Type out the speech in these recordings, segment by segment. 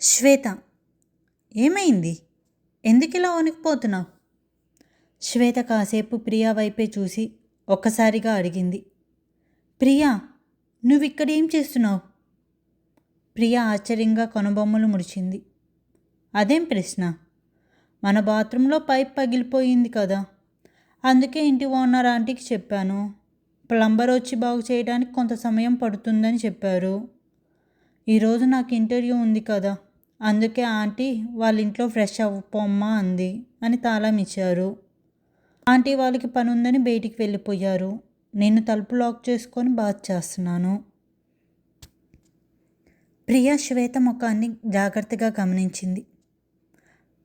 శ్వేత, ఏమైంది? ఎందుకిలా వణికిపోతున్నావు? శ్వేత కాసేపు ప్రియా వైపే చూసి ఒక్కసారిగా అడిగింది. ప్రియా, నువ్విక్కడేం చేస్తున్నావు? ప్రియా ఆశ్చర్యంగా కనుబొమ్మలు ముడిచింది. అదేం ప్రశ్న? మన బాత్రూంలో పైప్ పగిలిపోయింది కదా, అందుకే ఇంటి ఓనర్ ఆంటీకి చెప్పాను. ప్లంబర్ వచ్చి బాగు చేయడానికి కొంత సమయం పడుతుందని చెప్పారు. ఈరోజు నాకు ఇంటర్వ్యూ ఉంది కదా, అందుకే ఆంటీ వాళ్ళ ఇంట్లో ఫ్రెష్ అవ్వమ్మా అంది అని తాళం ఇచ్చారు. ఆంటీ వాళ్ళకి పని ఉందని బయటికి వెళ్ళిపోయారు. నేను తలుపు లాక్ చేసుకొని బాత్ చేస్తున్నాను. ప్రియా శ్వేత ముఖాన్ని జాగ్రత్తగా గమనించింది.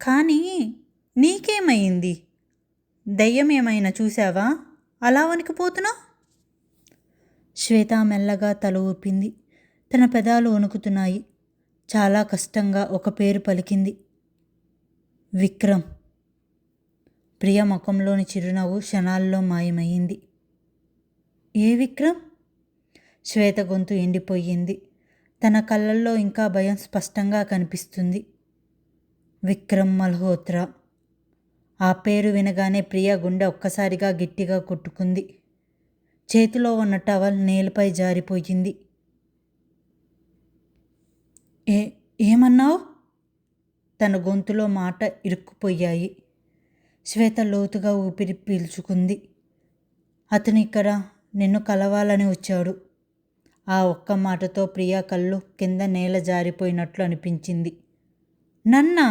కానీ నీకేమైంది? దయ్యం ఏమైనా చూసావా? అలా వణికిపోతున్నావు? శ్వేత మెల్లగా తల ఊపింది. తన పెదాలు వణుకుతున్నాయి. చాలా కష్టంగా ఒక పేరు పలికింది. విక్రమ్. ప్రియ ముఖంలోని చిరునవ్వు క్షణాల్లో మాయమైంది. ఏ విక్రమ్? శ్వేత గొంతు ఎండిపోయింది. తన కళ్ళల్లో ఇంకా భయం స్పష్టంగా కనిపిస్తుంది. విక్రమ్ మల్హోత్రా. ఆ పేరు వినగానే ప్రియ గుండె ఒక్కసారిగా గట్టిగా కొట్టుకుంది. చేతిలో ఉన్న టవల్ నేలపై జారిపోయింది. ఏమన్నావు? తన గొంతులో మాట ఇరుక్కుపోయాయి. శ్వేత లోతుగా ఊపిరి పీల్చుకుంది. అతను ఇక్కడ నిన్ను కలవాలని వచ్చాడు. ఆ ఒక్క మాటతో ప్రియా కళ్ళు కింద నేల జారిపోయినట్లు అనిపించింది. నన్నా?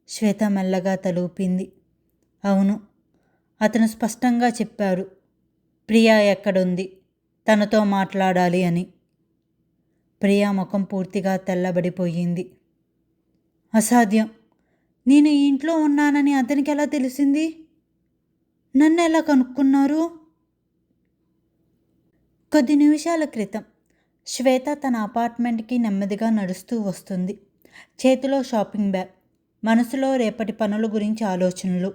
శ్వేత మెల్లగా తలూపింది. అవును, అతను స్పష్టంగా చెప్పారు. ప్రియా ఎక్కడుంది, తనతో మాట్లాడాలి అని. ప్రియా ముఖం పూర్తిగా తెల్లబడిపోయింది. అసాధ్యం. నేను ఈ ఇంట్లో ఉన్నానని అతనికి ఎలా తెలిసింది? నన్ను ఎలా కనుక్కున్నారు? కొద్ది నిమిషాల క్రితం శ్వేత తన అపార్ట్మెంట్కి నెమ్మదిగా నడుస్తూ వస్తుంది. చేతిలో షాపింగ్ బ్యాగ్, మనసులో రేపటి పనుల గురించి ఆలోచనలు.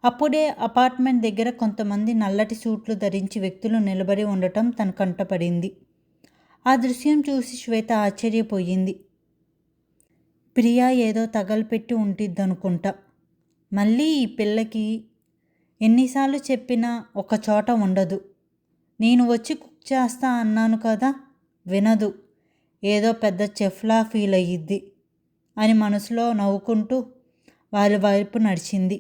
అప్పుడే అపార్ట్మెంట్ దగ్గర కొంతమంది నల్లటి సూట్లు ధరించి వ్యక్తులు నిలబడి ఉండటం తన కంటపడింది. ఆ దృశ్యం చూసి శ్వేత ఆశ్చర్యపోయింది. ప్రియా ఏదో తగలపెట్టి ఉంటుందనుకుంటా. మళ్ళీ ఈ పిల్లకి ఎన్నిసార్లు చెప్పినా ఒక చోట ఉండదు. నేను వచ్చి కుక్ చేస్తా అన్నాను కదా, వినదు. ఏదో పెద్ద చెఫ్లా ఫీల్ అయ్యిద్ది అని మనసులో నవ్వుకుంటూ వాళ్ళ వైపు నడిచింది.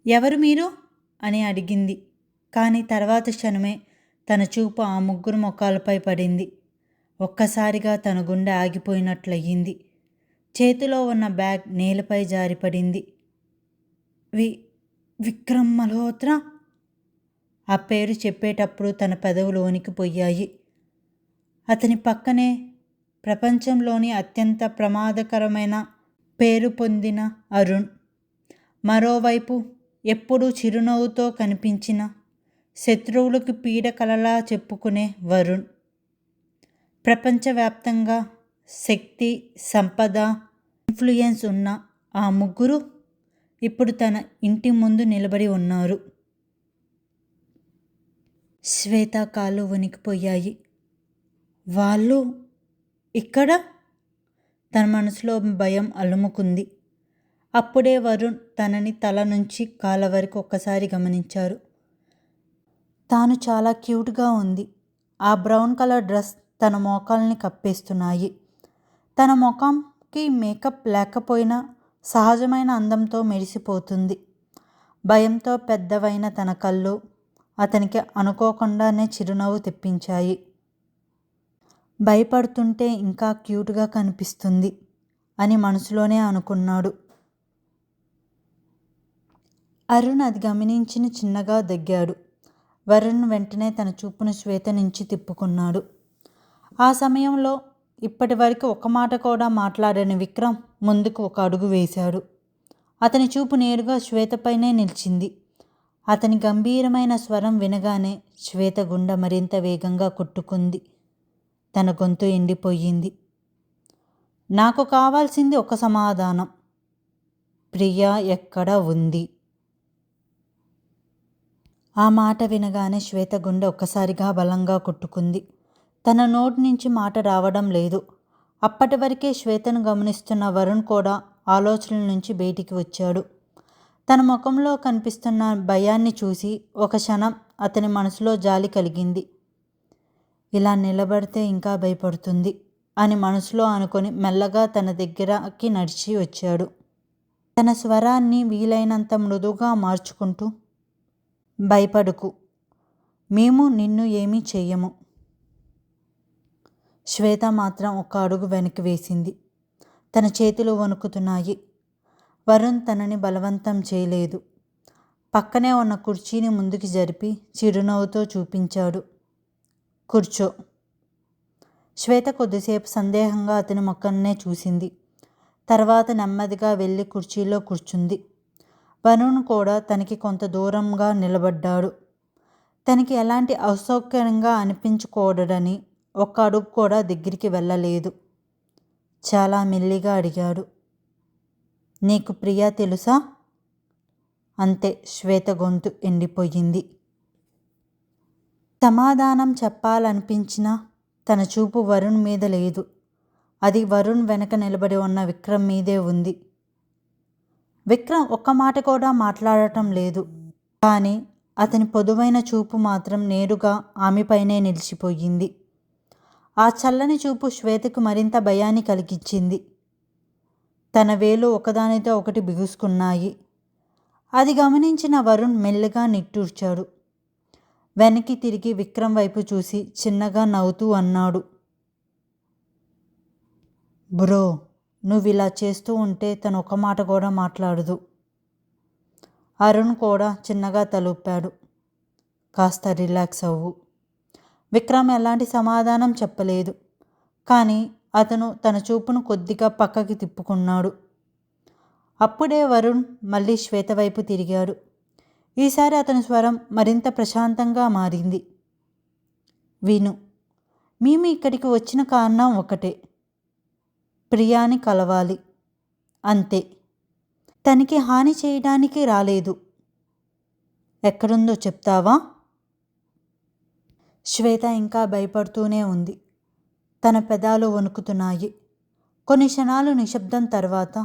ఎవరు మీరు అని అడిగింది. కానీ తర్వాత క్షణమే తన చూపు ఆ ముగ్గురు ముఖాలపై పడింది. ఒక్కసారిగా తన గుండె ఆగిపోయినట్లయింది. చేతిలో ఉన్న బ్యాగ్ నేలపై జారిపడింది. విక్రమ్ మల్హోత్రా. ఆ పేరు చెప్పేటప్పుడు తన పెదవులు వణికిపోయాయి. అతని పక్కనే ప్రపంచంలోని అత్యంత ప్రమాదకరమైన పేరు పొందిన అరుణ్. మరోవైపు ఎప్పుడూ చిరునవ్వుతో కనిపించిన, శత్రువులకు పీడకలలా చెప్పుకునే వరుణ్. ప్రపంచవ్యాప్తంగా శక్తి, సంపద, ఇన్ఫ్లుయెన్స్ ఉన్న ఆ ముగ్గురు ఇప్పుడు తన ఇంటి ముందు నిలబడి ఉన్నారు. శ్వేత కాళ్ళు వణికిపోయాయి. వాళ్ళు ఇక్కడ? తన మనసులో భయం అలుముకుంది. అప్పుడే వరుణ్ తనని తల నుంచి కాళ్ళ వరకు ఒక్కసారి గమనించారు. తాను చాలా క్యూట్గా ఉంది. ఆ బ్రౌన్ కలర్ డ్రెస్ తన మోకాల్ని కప్పేస్తున్నాయి. తన ముఖంకి మేకప్ లేకపోయినా సహజమైన అందంతో మెరిసిపోతుంది. భయంతో పెద్దవైన తన కళ్ళు అతనికి అనుకోకుండానే చిరునవ్వు తెప్పించాయి. భయపడుతుంటే ఇంకా క్యూట్గా కనిపిస్తుంది అని మనసులోనే అనుకున్నాడు. అరుణ్ అది గమనించిన చిన్నగా దగ్గాడు. వరుణ్ వెంటనే తన చూపును శ్వేత నుంచి తిప్పుకున్నాడు. ఆ సమయంలో ఇప్పటి వరకు ఒక మాట కూడా మాట్లాడని విక్రమ్ ముందుకు ఒక అడుగు వేశాడు. అతని చూపు నేరుగా శ్వేతపైనే నిలిచింది. అతని గంభీరమైన స్వరం వినగానే శ్వేత గుండె మరింత వేగంగా కొట్టుకుంది. తన గొంతు ఎండిపోయింది. నాకు కావాల్సింది ఒక సమాధానం. ప్రియా ఎక్కడ ఉంది? ఆ మాట వినగానే శ్వేత గుండె ఒక్కసారిగా బలంగా కొట్టుకుంది. తన నోటి నుంచి మాట రావడం లేదు. అప్పటి వరకే శ్వేతను గమనిస్తున్న వరుణ్ కూడా ఆలోచనల నుంచి బయటికి వచ్చాడు. తన ముఖంలో కనిపిస్తున్న భయాన్ని చూసి ఒక క్షణం అతని మనసులో జాలి కలిగింది. ఇలా నిలబడితే ఇంకా భయపడుతుంది అని మనసులో అనుకొని మెల్లగా తన దగ్గరకి నడిచి వచ్చాడు. తన స్వరాన్ని వీలైనంత మృదువుగా మార్చుకుంటూ, భయపడకు, మేము నిన్ను ఏమీ చెయ్యము. శ్వేత మాత్రం ఒక అడుగు వెనక్కి వేసింది. తన చేతులు వణుకుతున్నాయి. వరుణ్ తనని బలవంతం చేయలేదు. పక్కనే ఉన్న కుర్చీని ముందుకి జరిపి చిరునవ్వుతో చూపించాడు. కూర్చో. శ్వేత కొద్దిసేపు సందేహంగా అతని ముఖాన్నే చూసింది. తర్వాత నెమ్మదిగా వెళ్ళి కుర్చీలో కూర్చుంది. వరుణ్ కూడా తనకి కొంత దూరంగా నిలబడ్డాడు. తనకి ఎలాంటి అసౌకర్యంగా అనిపించకూడదని ఒక్క అడుగు కూడా దగ్గరికి వెళ్ళలేదు. చాలా మెల్లిగా అడిగాడు, నీకు ప్రియా తెలుసా? అంతే. శ్వేత గొంతు ఎండిపోయింది. సమాధానం చెప్పాలనిపించినా తన చూపు వరుణ్ మీద లేదు. అది వరుణ్ వెనక నిలబడి ఉన్న విక్రమ్ మీదే ఉంది. విక్రమ్ ఒక్క మాట కూడా మాట్లాడటం లేదు. కానీ అతని పొదువైన చూపు మాత్రం నేరుగా ఆమెపైనే నిలిచిపోయింది. ఆ చల్లని చూపు శ్వేతకు మరింత భయాన్ని కలిగించింది. తన వేలు ఒకదానితో ఒకటి బిగుసుకున్నాయి. అది గమనించిన వరుణ్ మెల్లగా నిట్టూర్చాడు. వెనక్కి తిరిగి విక్రమ్ వైపు చూసి చిన్నగా నవ్వుతూ అన్నాడు, బ్రో, నువ్వు ఇలా చేస్తూ ఉంటే తను ఒక మాట కూడా మాట్లాడదు. అరుణ్ కూడా చిన్నగా తలూపాడు. కాస్త రిలాక్స్ అవ్వు. విక్రమ్ ఎలాంటి సమాధానం చెప్పలేదు. కానీ అతను తన చూపును కొద్దిగా పక్కకి తిప్పుకున్నాడు. అప్పుడే వరుణ్ మళ్ళీ శ్వేత వైపు తిరిగాడు. ఈసారి అతని స్వరం మరింత ప్రశాంతంగా మారింది. విను, మేము ఇక్కడికి వచ్చిన కారణం ఒకటే, ప్రియాని కలవాలి. అంతే. తనకి హాని చేయడానికి రాలేదు. ఎక్కడుందో చెప్తావా? శ్వేత ఇంకా భయపడుతూనే ఉంది. తన పెదాలు వణుకుతున్నాయి. కొన్ని క్షణాలు నిశ్శబ్దం తర్వాత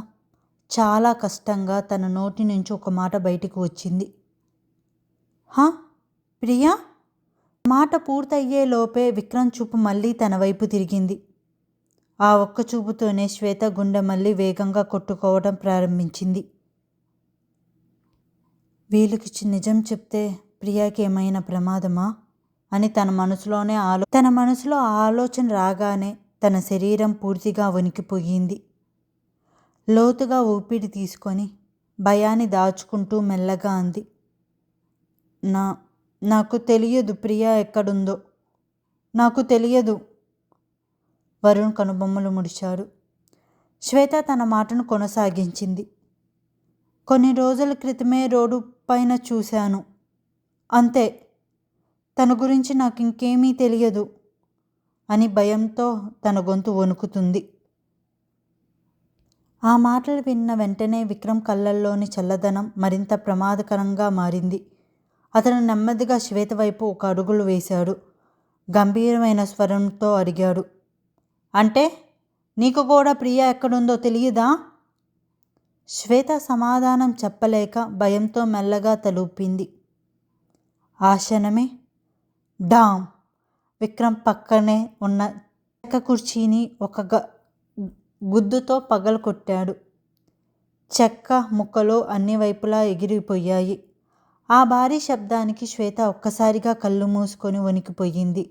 చాలా కష్టంగా తన నోటి నుంచి ఒక మాట బయటికి వచ్చింది. హా, ప్రియా? మాట పూర్తయ్యే లోపే విక్రమ్ చూపు మళ్ళీ తన వైపు తిరిగింది. ఆ ఒక్క చూపుతోనే శ్వేత గుండె మళ్ళీ వేగంగా కొట్టుకోవడం ప్రారంభించింది. వీళ్ళకి నిజం చెప్తే ప్రియాకి ఏమైనా ప్రమాదమా అని తన మనసులో ఆలోచన రాగానే తన శరీరం పూర్తిగా వణికిపోయింది. లోతుగా ఊపిరి తీసుకొని భయాన్ని దాచుకుంటూ మెల్లగా అంది, నాకు తెలియదు ప్రియా ఎక్కడుందో. నాకు తెలియదు. వరుణ్ కనుబొమ్మలు ముడిచాడు. శ్వేత తన మాటను కొనసాగించింది. కొన్ని రోజుల క్రితమే రోడ్డు పైన చూశాను. అంతే. తన గురించి నాకు ఇంకేమీ తెలియదు అని భయంతో తన గొంతు వణుకుతుంది. ఆ మాటలు విన్న వెంటనే విక్రమ్ కళ్ళల్లోని చల్లదనం మరింత ప్రమాదకరంగా మారింది. అతను నెమ్మదిగా శ్వేత వైపు ఒక అడుగులు వేశాడు. గంభీరమైన స్వరంతో అడిగాడు, అంటే నీకు కూడా ప్రియా ఎక్కడుందో తెలియదా? శ్వేత సమాధానం చెప్పలేక భయంతో మెల్లగా తలూపింది. ఆ క్షణమే డామ్! విక్రమ్ పక్కనే ఉన్న చెక్క కుర్చీని ఒక గుద్దుతో పగలు కొట్టాడు. చెక్క ముక్కలు అన్ని వైపులా ఎగిరిపోయాయి. ఆ భారీ శబ్దానికి శ్వేత ఒక్కసారిగా కళ్ళు మూసుకొని వణికిపోయింది.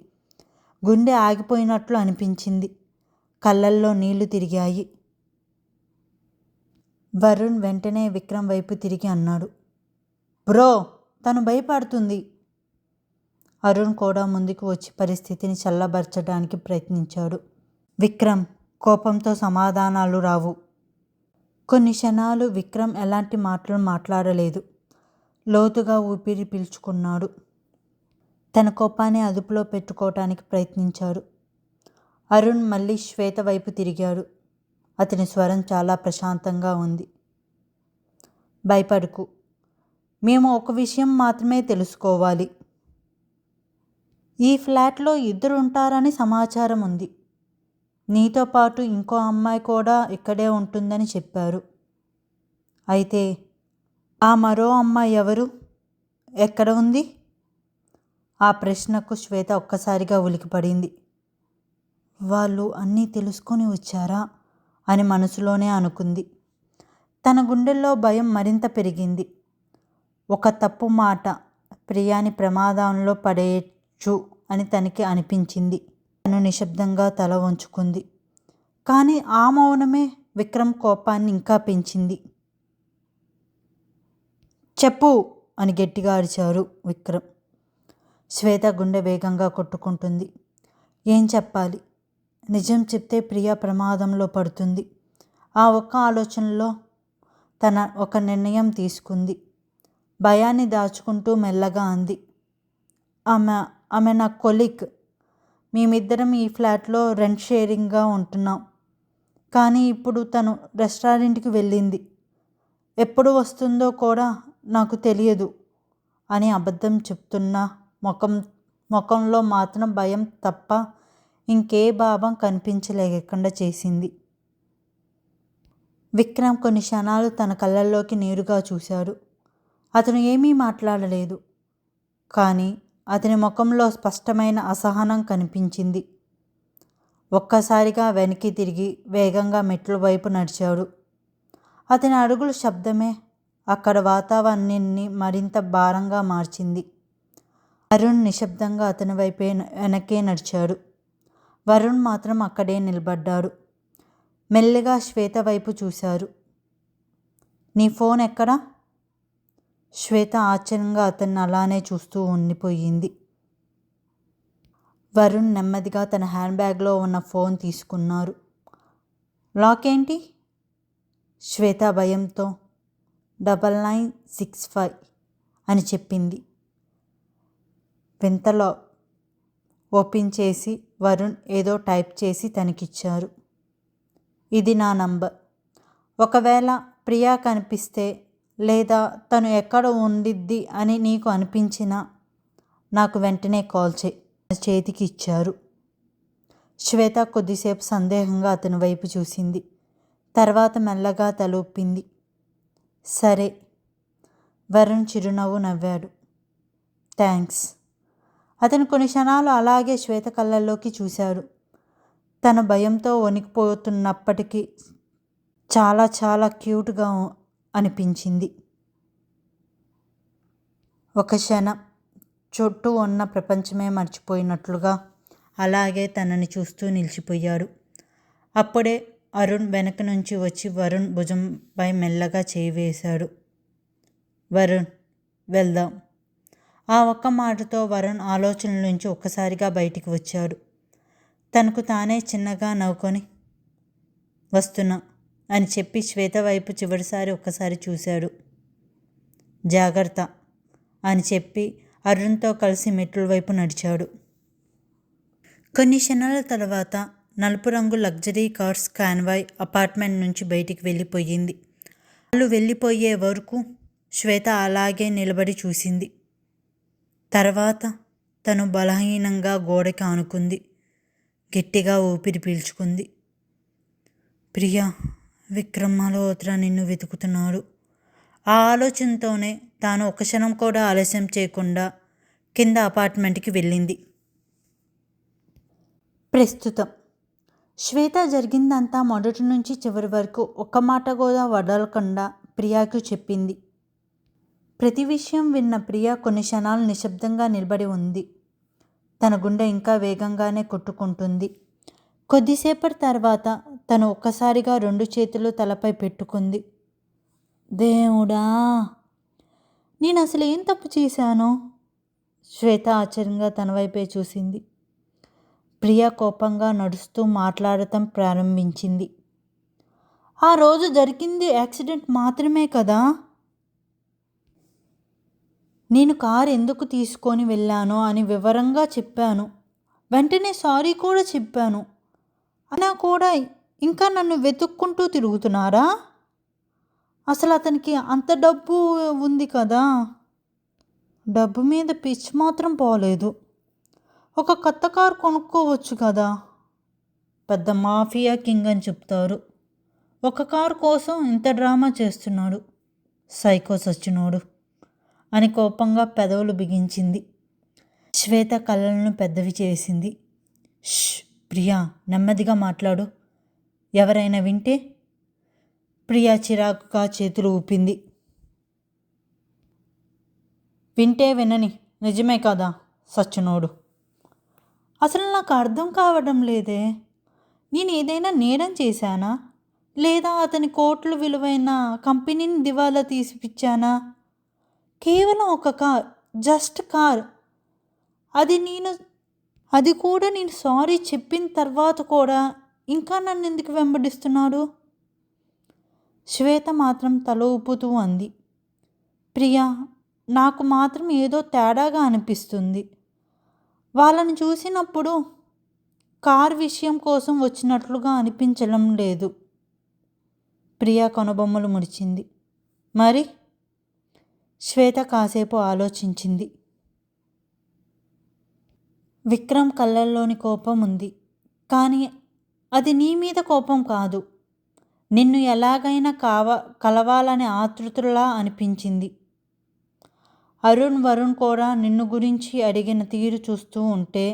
గుండె ఆగిపోయినట్లు అనిపించింది. కళ్ళల్లో నీళ్లు తిరిగాయి. వరుణ్ వెంటనే విక్రమ్ వైపు తిరిగి అన్నాడు, బ్రో, తను భయపడుతుంది. అరుణ్ కూడా ముందుకు వచ్చి పరిస్థితిని చల్లబరచడానికి ప్రయత్నించాడు. విక్రమ్, కోపంతో సమాధానాలు రావు. కొన్ని క్షణాలు విక్రమ్ ఎలాంటి మాటలు మాట్లాడలేదు. లోతుగా ఊపిరి పీల్చుకున్నాడు. తన కోపాన్ని అదుపులో పెట్టుకోవటానికి ప్రయత్నించాడు. అరుణ్ మళ్ళీ శ్వేత వైపు తిరిగాడు. అతని స్వరం చాలా ప్రశాంతంగా ఉంది. భయపడకు, మేము ఒక విషయం మాత్రమే తెలుసుకోవాలి. ఈ ఫ్లాట్లో ఇద్దరు ఉంటారని సమాచారం ఉంది. నీతో పాటు ఇంకో అమ్మాయి కూడా ఇక్కడే ఉంటుందని చెప్పారు. అయితే ఆ మరో అమ్మాయి ఎవరు? ఎక్కడ ఉంది? ఆ ప్రశ్నకు శ్వేత ఒక్కసారిగా ఉలికిపడింది. వాళ్ళు అన్నీ తెలుసుకొని వచ్చారా అని మనసులోనే అనుకుంది. తన గుండెల్లో భయం మరింత పెరిగింది. ఒక తప్పు మాట ప్రియాని ప్రమాదంలో పడేయచ్చు అని తనకి అనిపించింది. తను నిశ్శబ్దంగా తల వంచుకుంది. కానీ ఆ మౌనమే విక్రమ్ కోపాన్ని ఇంకా పెంచింది. చెప్పు అని గట్టిగా అరిచారు విక్రమ్. శ్వేత గుండె వేగంగా కొట్టుకుంటుంది. ఏం చెప్పాలి? నిజం చెప్తే ప్రియా ప్రమాదంలో పడుతుంది. ఆ ఒక్క ఆలోచనలో తన ఒక నిర్ణయం తీసుకుంది. భయాన్ని దాచుకుంటూ మెల్లగా అంది. ఆమె నా కొలీగ్. మేమిద్దరం ఈ ఫ్లాట్లో రెంట్ షేరింగ్గా ఉంటున్నాం. కానీ ఇప్పుడు తను రెస్టారెంట్కి వెళ్ళింది. ఎప్పుడు వస్తుందో కూడా నాకు తెలియదు అని అబద్ధం చెప్తున్నా ముఖంలో మాత్రం భయం తప్ప ఇంకే భావం కనిపించలేకుండా చేసింది. విక్రమ్ కొన్ని క్షణాలు తన కళ్ళల్లోకి నేరుగా చూశాడు. అతను ఏమీ మాట్లాడలేదు. కానీ అతని ముఖంలో స్పష్టమైన అసహనం కనిపించింది. ఒక్కసారిగా వెనక్కి తిరిగి వేగంగా మెట్ల వైపు నడిచాడు. అతని అడుగుల శబ్దమే అక్కడ వాతావరణాన్ని మరింత భారంగా మార్చింది. వరుణ్ నిశ్శబ్దంగా అతని వైపే వెనకే నడిచాడు. వరుణ్ మాత్రం అక్కడే నిలబడ్డాడు. మెల్లిగా శ్వేత వైపు చూశారు. నీ ఫోన్ ఎక్కడా? శ్వేత ఆశ్చర్యంగా అతన్ని అలానే చూస్తూ ఉండిపోయింది. వరుణ్ నెమ్మదిగా తన హ్యాండ్ బ్యాగ్లో ఉన్న ఫోన్ తీసుకున్నారు. లాక్ ఏంటి? శ్వేత భయంతో 9965 అని చెప్పింది. వింతలో ఓపెన్ చేసి వరుణ్ ఏదో టైప్ చేసి తనకిచ్చారు. ఇది నా నంబర్. ఒకవేళ ప్రియా కనిపిస్తే లేదా తను ఎక్కడ ఉండిద్ది అని నీకు అనిపించినా నాకు వెంటనే కాల్ చేయి. చేతికి ఇచ్చారు. శ్వేత కొద్దిసేపు సందేహంగా అతని వైపు చూసింది. తర్వాత మెల్లగా తలూపింది. సరే. వరుణ్ చిరునవ్వు నవ్వాడు. థ్యాంక్స్. అతను కొన్ని క్షణాలు అలాగే శ్వేత కళ్ళల్లోకి చూశాడు. తన భయంతో వణికిపోతున్నప్పటికీ చాలా చాలా క్యూట్గా అనిపించింది. ఒక క్షణం చుట్టూ ఉన్న ప్రపంచమే మర్చిపోయినట్లుగా అలాగే తనని చూస్తూ నిలిచిపోయాడు. అప్పుడే అరుణ్ వెనక నుంచి వచ్చి వరుణ్ భుజంపై మెల్లగా చేయి వేశాడు. వరుణ్, వెళ్దాం. ఆ ఒక్క మాటతో వరుణ్ ఆలోచనల నుంచి ఒక్కసారిగా బయటికి వచ్చాడు. తనకు తానే చిన్నగా నవ్వుకొని వస్తున్నా అని చెప్పి శ్వేత వైపు చివరిసారి ఒక్కసారి చూశాడు. జాగ్రత్త అని చెప్పి అరుణ్తో కలిసి మెట్ల వైపు నడిచాడు. కొన్ని క్షణాల తర్వాత నలుపు రంగు లగ్జరీ కార్స్ కాన్వాయ్ అపార్ట్మెంట్ నుంచి బయటికి వెళ్ళిపోయింది. వాళ్ళు వెళ్ళిపోయే వరకు శ్వేత అలాగే నిలబడి చూసింది. తర్వాత తను బలహీనంగా గోడకి ఆనుకుంది. గట్టిగా ఊపిరి పీల్చుకుంది. ప్రియా, విక్రమ్ మల్హోత్రా నిన్ను వెతుకుతున్నాడు. ఆ ఆలోచనతోనే తాను ఒక క్షణం కూడా ఆలస్యం చేయకుండా కింద అపార్ట్మెంట్కి వెళ్ళింది. ప్రస్తుతం శ్వేత జరిగిందంతా మొదటి నుంచి చివరి వరకు ఒక్క మాట కూడా వదలకుండా ప్రియాకు చెప్పింది. ప్రతి విషయం విన్న ప్రియా కొన్ని క్షణాలు నిశ్శబ్దంగా నిలబడి ఉంది. తన గుండె ఇంకా వేగంగానే కొట్టుకుంటుంది. కొద్దిసేపటి తర్వాత తను ఒక్కసారిగా 2 చేతులు తలపై పెట్టుకుంది. దేవుడా, నేను అసలు ఏం తప్పు చేశాను? శ్వేత ఆశ్చర్యంగా తన వైపే చూసింది. ప్రియా కోపంగా నడుస్తూ మాట్లాడటం ప్రారంభించింది. ఆ రోజు జరిగింది యాక్సిడెంట్ మాత్రమే కదా. నేను కారు ఎందుకు తీసుకొని వెళ్ళానో అని వివరంగా చెప్పాను. వెంటనే సారీ కూడా చెప్పాను. అయినా కూడా ఇంకా నన్ను వెతుక్కుంటూ తిరుగుతున్నారా? అసలు అతనికి అంత డబ్బు ఉంది కదా. డబ్బు మీద పిచ్చి మాత్రం పోలేదు. ఒక కొత్త కారు కొనుక్కోవచ్చు కదా. పెద్ద మాఫియా కింగ్ అని చెప్తారు. ఒక కారు కోసం ఇంత డ్రామా చేస్తున్నాడు, సైకో సచ్చినోడు అని కోపంగా పెదవులు బిగించింది. శ్వేత కళ్ళలను పెద్దవి చేసింది. ష్, ప్రియా, నెమ్మదిగా మాట్లాడు, ఎవరైనా వింటే. ప్రియా చిరాకుగా చేతులు ఊపింది. వింటే వినని, నిజమే కదా సచ్చినోడు. అసలు నాకు అర్థం కావడం లేదే, నేను ఏదైనా నేరం చేశానా, లేదా అతని కోట్లు విలువైన కంపెనీని దివాలా తీసిపిచ్చానా? కేవలం ఒక కార్, జస్ట్ కార్. అది కూడా నేను సారీ చెప్పిన తర్వాత కూడా ఇంకా నన్ను ఎందుకు వెంబడిస్తున్నాడు? శ్వేత మాత్రం తల ఊపుతూ అంది. ప్రియా, నాకు మాత్రం ఏదో తేడాగా అనిపిస్తుంది. వాళ్ళని చూసినప్పుడు కార్ విషయం కోసం వచ్చినట్లుగా అనిపించడం లేదు. ప్రియా కనుబొమ్మలు ముడిచింది. మరి? శ్వేత కాసేపు ఆలోచించింది. విక్రమ్ కళ్ళల్లోని కోపం ఉంది, కానీ అది నీ మీద కోపం కాదు. నిన్ను ఎలాగైనా కలవాలనే ఆతృతలా అనిపించింది. వరుణ్ కూడా నిన్ను గురించి అడిగిన తీరు చూస్తూ ఉంటే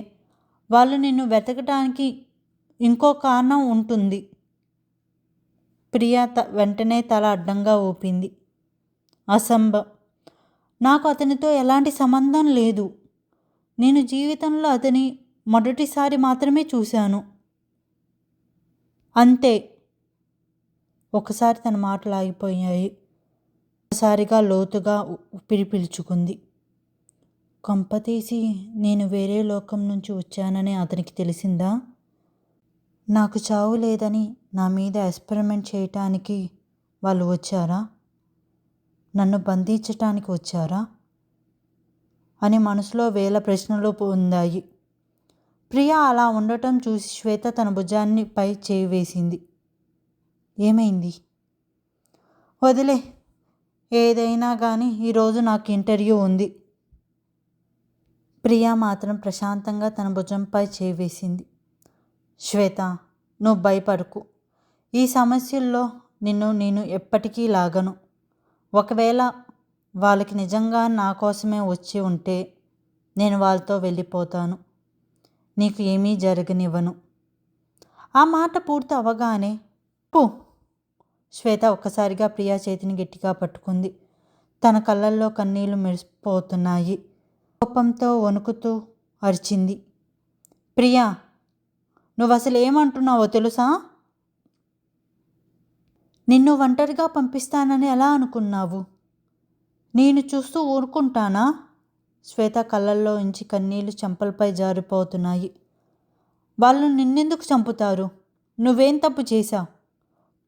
వాళ్ళు నిన్ను వెతకడానికి ఇంకో కారణం ఉంటుంది. ప్రియా వెంటనే తల అడ్డంగా ఊపింది. అసంభవం. నాకు అతనితో ఎలాంటి సంబంధం లేదు. నేను జీవితంలో అతని మొదటిసారి మాత్రమే చూశాను, అంతే. ఒకసారి తన మాటలు ఆగిపోయాయి. ఒకసారిగా లోతుగా ఊపిరి పీల్చుకుంది. కొంపతీసి నేను వేరే లోకం నుంచి వచ్చానని అతనికి తెలిసిందా? నాకు చావు లేదని నా మీద ఎక్స్పెరిమెంట్ చేయటానికి వాళ్ళు వచ్చారా? నన్ను బంధించటానికి వచ్చారా అని మనసులో వేల ప్రశ్నలు పొందాయి. ప్రియా అలా ఉండటం చూసి శ్వేత తన భుజాన్ని పై చేయి వేసింది. ఏమైంది? వదిలే, ఏదైనా కానీ ఈరోజు నాకు ఇంటర్వ్యూ ఉంది. ప్రియా మాత్రం ప్రశాంతంగా తన భుజంపై చేయి వేసింది. శ్వేత, నువ్వు భయపడకు. ఈ సమస్యల్లో నేను ఎప్పటికీ లాగను. ఒకవేళ వాళ్ళకి నిజంగా నా కోసమే వచ్చి ఉంటే నేను వాళ్ళతో వెళ్ళిపోతాను. నీకు ఏమీ జరగనివ్వను. ఆ మాట పూర్తి అవగానే పో. శ్వేత ఒక్కసారిగా ప్రియా చేతిని గట్టిగా పట్టుకుంది. తన కళ్ళల్లో కన్నీళ్లు మెరిసిపోతున్నాయి. కోపంతో వణుకుతూ అరిచింది. ప్రియా, నువ్వు అసలు ఏమంటున్నావో తెలుసా? నిన్ను ఒంటరిగా పంపిస్తానని ఎలా అనుకున్నావు? నేను చూస్తూ ఊరుకుంటానా? శ్వేత కళ్ళల్లో నుంచి కన్నీళ్లు చెంపలపై జారిపోతున్నాయి. వాళ్ళు నిన్నెందుకు చంపుతారు? నువ్వేం తప్పు చేశావు?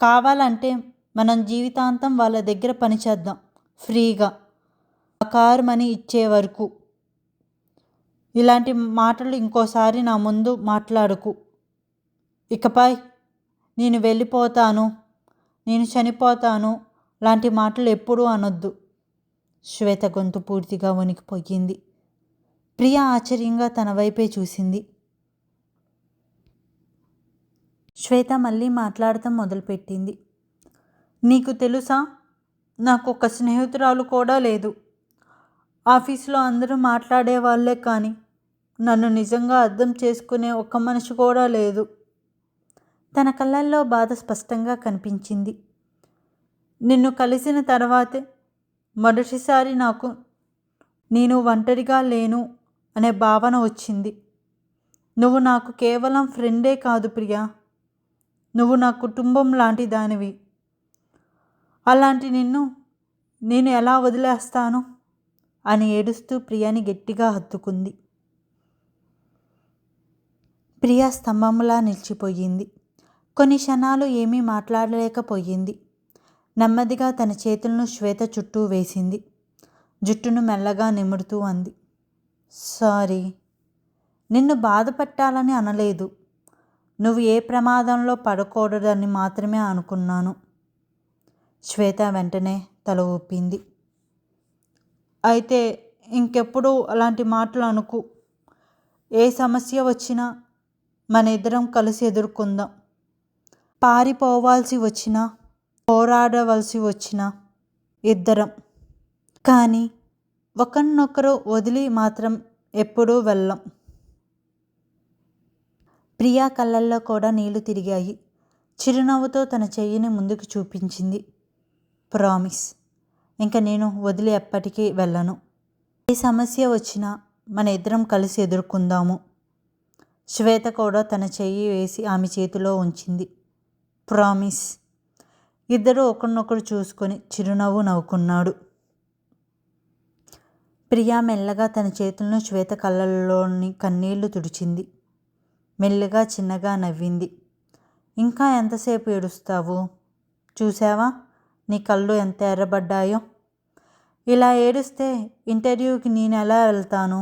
కావాలంటే మనం జీవితాంతం వాళ్ళ దగ్గర పనిచేద్దాం, ఫ్రీగా, ఆ కారు మనీ ఇచ్చే వరకు. ఇలాంటి మాటలు ఇంకోసారి నా ముందు మాట్లాడకు. ఇకపై నేను వెళ్ళిపోతాను, నేను చనిపోతాను లాంటి మాటలు ఎప్పుడూ అనొద్దు. శ్వేత గొంతు పూర్తిగా వణికిపోయింది. ప్రియా ఆశ్చర్యంగా తన వైపే చూసింది. శ్వేత మళ్ళీ మాట్లాడటం మొదలుపెట్టింది. నీకు తెలుసా, నాకు ఒక స్నేహితురాలు కూడా లేదు. ఆఫీసులో అందరూ మాట్లాడే వాళ్ళే, కానీ నన్ను నిజంగా అర్థం చేసుకునే ఒక్క మనిషి కూడా లేదు. తన కళ్ళల్లో బాధ స్పష్టంగా కనిపించింది. నిన్ను కలిసిన తర్వాతే మొదటిసారి నాకు నేను ఒంటరిగా లేను అనే భావన వచ్చింది. నువ్వు నాకు కేవలం ఫ్రెండే కాదు ప్రియా, నువ్వు నా కుటుంబం లాంటి దానివి. అలాంటి నేను ఎలా వదిలేస్తాను అని ఏడుస్తూ ప్రియాని గట్టిగా హత్తుకుంది. ప్రియా స్తంభంలా నిలిచిపోయింది. కొన్ని క్షణాలు ఏమీ మాట్లాడలేకపోయింది. నెమ్మదిగా తన చేతులను శ్వేత చుట్టూ వేసింది. జుట్టును మెల్లగా నిమురుతూ అంది. సారీ, నిన్ను బాధపెట్టాలని అనలేదు. నువ్వు ఏ ప్రమాదంలో పడకూడదని మాత్రమే అనుకున్నాను. శ్వేత వెంటనే తల ఊపింది. అయితే ఇంకెప్పుడు అలాంటి మాటలు అనుకు. ఏ సమస్య వచ్చినా మన ఇద్దరం కలిసి ఎదుర్కొందాం. పారిపోవాల్సి వచ్చినా, పోరాడవలసి వచ్చినా ఇద్దరం. కానీ ఒకరినొకరు వదిలి మాత్రం ఎప్పుడూ వెళ్ళం. ప్రియా కళ్ళల్లో కూడా నీళ్లు తిరిగాయి. చిరునవ్వుతో తన చెయ్యిని ముందుకు చూపించింది. ప్రామిస్, ఇంక నేను వదిలి ఎప్పటికీ వెళ్ళను. ఏ సమస్య వచ్చినా మన ఇద్దరం కలిసి ఎదుర్కొందాము. శ్వేత కూడా తన చెయ్యి వేసి ఆమె చేతిలో ఉంచింది. ప్రామిస్. ఇద్దరూ ఒకరినొకరు చూసుకొని చిరునవ్వు నవ్వుకున్నాడు. ప్రియా మెల్లగా తన చేతులను శ్వేత కళ్ళల్లోని కన్నీళ్లు తుడిచింది. మెల్లగా చిన్నగా నవ్వింది. ఇంకా ఎంతసేపు ఏడుస్తావు? చూసావా నీ కళ్ళు ఎంత ఎర్రబడ్డాయో? ఇలా ఏడుస్తే ఇంటర్వ్యూకి నేను ఎలా వెళ్తాను?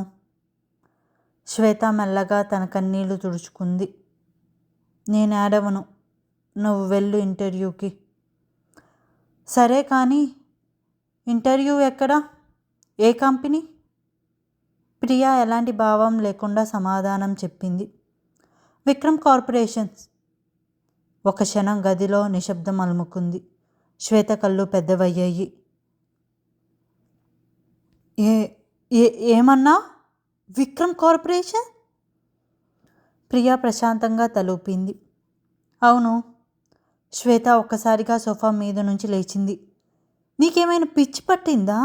శ్వేత మెల్లగా తన కన్నీళ్లు తుడుచుకుంది. నేను ఏడవను, నువ్వు వెళ్ళు ఇంటర్వ్యూకి. సరే, కానీ ఇంటర్వ్యూ ఎక్కడా? ఏ కంపెనీ? ప్రియా ఎలాంటి భావం లేకుండా సమాధానం చెప్పింది. విక్రమ్ కార్పొరేషన్స్. ఒక క్షణం గదిలో నిశ్శబ్దం అలుముకుంది. శ్వేత కళ్ళు పెద్దవయ్యాయి. ఏమన్నా? విక్రమ్ కార్పొరేషన్? ప్రియా ప్రశాంతంగా తలూపింది. అవును. శ్వేత ఒక్కసారిగా సోఫా మీద నుంచి లేచింది. నీకేమైనా పిచ్చి పట్టిందా?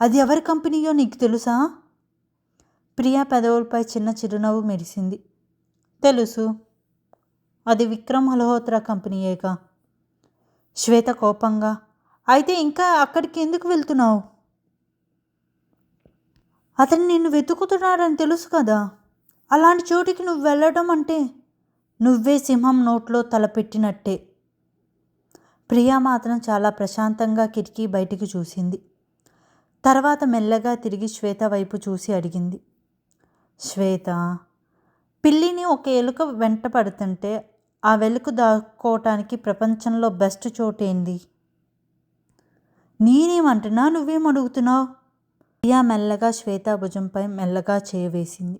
అది ఎవరి కంపెనీయో నీకు తెలుసా? ప్రియా పెదవులపై చిన్న చిరునవ్వు మెరిసింది. తెలుసు, అది విక్రమ్ మల్హోత్రా కంపెనీయేగా. శ్వేత కోపంగా, అయితే ఇంకా అక్కడికి ఎందుకు వెళ్తున్నావు? అతను నిన్ను వెతుకుతున్నాడని తెలుసు కదా. అలాంటి చోటికి నువ్వు వెళ్ళడం అంటే నువ్వే సింహం నోట్లో తలపెట్టినట్టే. ప్రియా మాత్రం చాలా ప్రశాంతంగా కిటికీ బయటికి చూసింది. తర్వాత మెల్లగా తిరిగి శ్వేత వైపు చూసి అడిగింది. శ్వేత, పిల్లిని ఒక ఎలుక వెంట పడుతుంటే ఆ వెలుక దాక్కోవటానికి ప్రపంచంలో బెస్ట్ చోటేంది? నేనేమంటున్నా, నువ్వేం అడుగుతున్నావు? ప్రియా మెల్లగా శ్వేత భుజంపై మెల్లగా చేయవేసింది.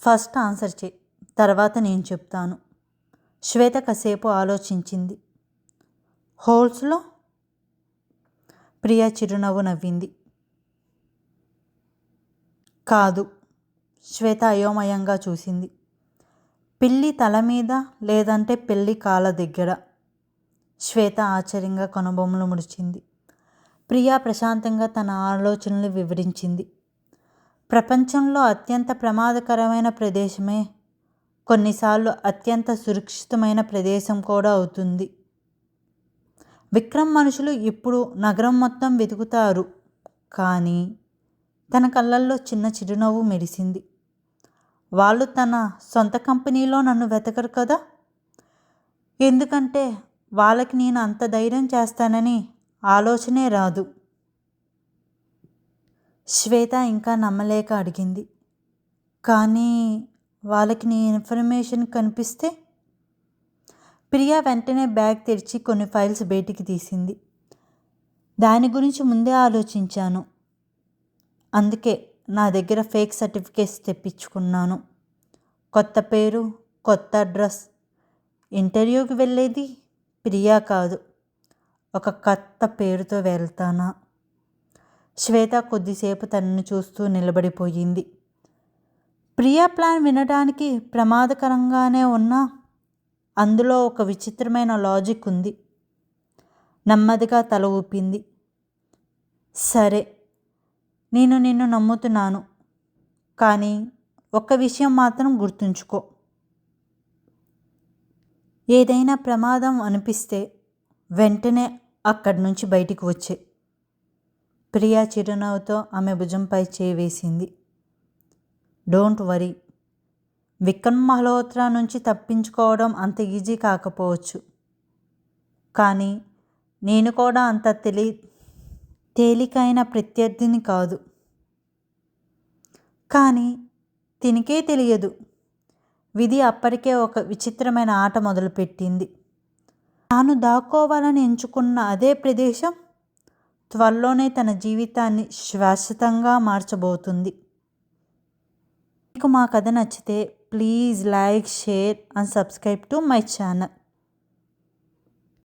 ఫస్ట్ ఆన్సర్ చేయి, తర్వాత నేను చెప్తాను. శ్వేత కాసేపు ఆలోచించింది. హోల్స్లో? ప్రియా చిరునవ్వు నవ్వింది. కాదు. శ్వేత అయోమయంగా చూసింది. పిల్లి తల మీద, లేదంటే పెళ్ళి కాళ్ళ దగ్గర? శ్వేత ఆశ్చర్యంగా కనుబొమ్మలు ముడిచింది. ప్రియా ప్రశాంతంగా తన ఆలోచనలు వివరించింది. ప్రపంచంలో అత్యంత ప్రమాదకరమైన ప్రదేశమే కొన్నిసార్లు అత్యంత సురక్షితమైన ప్రదేశం కూడా అవుతుంది. విక్రమ్ మనుషులు ఇప్పుడు నగరం మొత్తం వెతుకుతారు, కానీ తన కళ్ళల్లో చిన్న చిరునవ్వు మెరిసింది. వాళ్ళు తన సొంత కంపెనీలో నన్ను వెతకరు కదా. ఎందుకంటే వాళ్ళకి నేను అంత ధైర్యం చేస్తానని ఆలోచనే రాదు. శ్వేత ఇంకా నమ్మలేక అడిగింది. కానీ వాళ్ళకి నీ ఇన్ఫర్మేషన్ కనిపిస్తే? ప్రియా వెంటనే బ్యాగ్ తెరిచి కొన్ని ఫైల్స్ బయటికి తీసింది. దాని గురించి ముందే ఆలోచించాను. అందుకే నా దగ్గర ఫేక్ సర్టిఫికేట్స్ తెప్పించుకున్నాను. కొత్త పేరు, కొత్త అడ్రస్. ఇంటర్వ్యూకి వెళ్ళేది ప్రియా కాదు, ఒక కొత్త పేరుతో వెళ్తానా? శ్వేత కొద్దిసేపు తనని చూస్తూ నిలబడిపోయింది. ప్రియా ప్లాన్ వినడానికి ప్రమాదకరంగానే ఉన్నా అందులో ఒక విచిత్రమైన లాజిక్ ఉంది. నెమ్మదిగా తల ఊపింది. సరే, నేను నిన్ను నమ్ముతున్నాను, కానీ ఒక్క విషయం మాత్రం గుర్తుంచుకో. ఏదైనా ప్రమాదం అనిపిస్తే వెంటనే అక్కడి నుంచి బయటికి వచ్చే. ప్రియా చిరునవ్వుతో ఆమె భుజంపై చేయి వేసింది. డోంట్ వరీ, విక్రమ్ మల్హోత్రా నుంచి తప్పించుకోవడం అంత ఈజీ కాకపోవచ్చు, కానీ నేను కూడా అంత తేలికైన ప్రత్యర్థిని కాదు. కానీ తినకే తెలియదు, విధి అప్పటికే ఒక విచిత్రమైన ఆట మొదలుపెట్టింది. తాను దాక్కోవాలని ఎంచుకున్న అదే ప్రదేశం త్వరలోనే తన జీవితాన్ని శాశ్వతంగా మార్చబోతుంది. మీకు మా కథ నచ్చితే Please like, share and subscribe to my channel.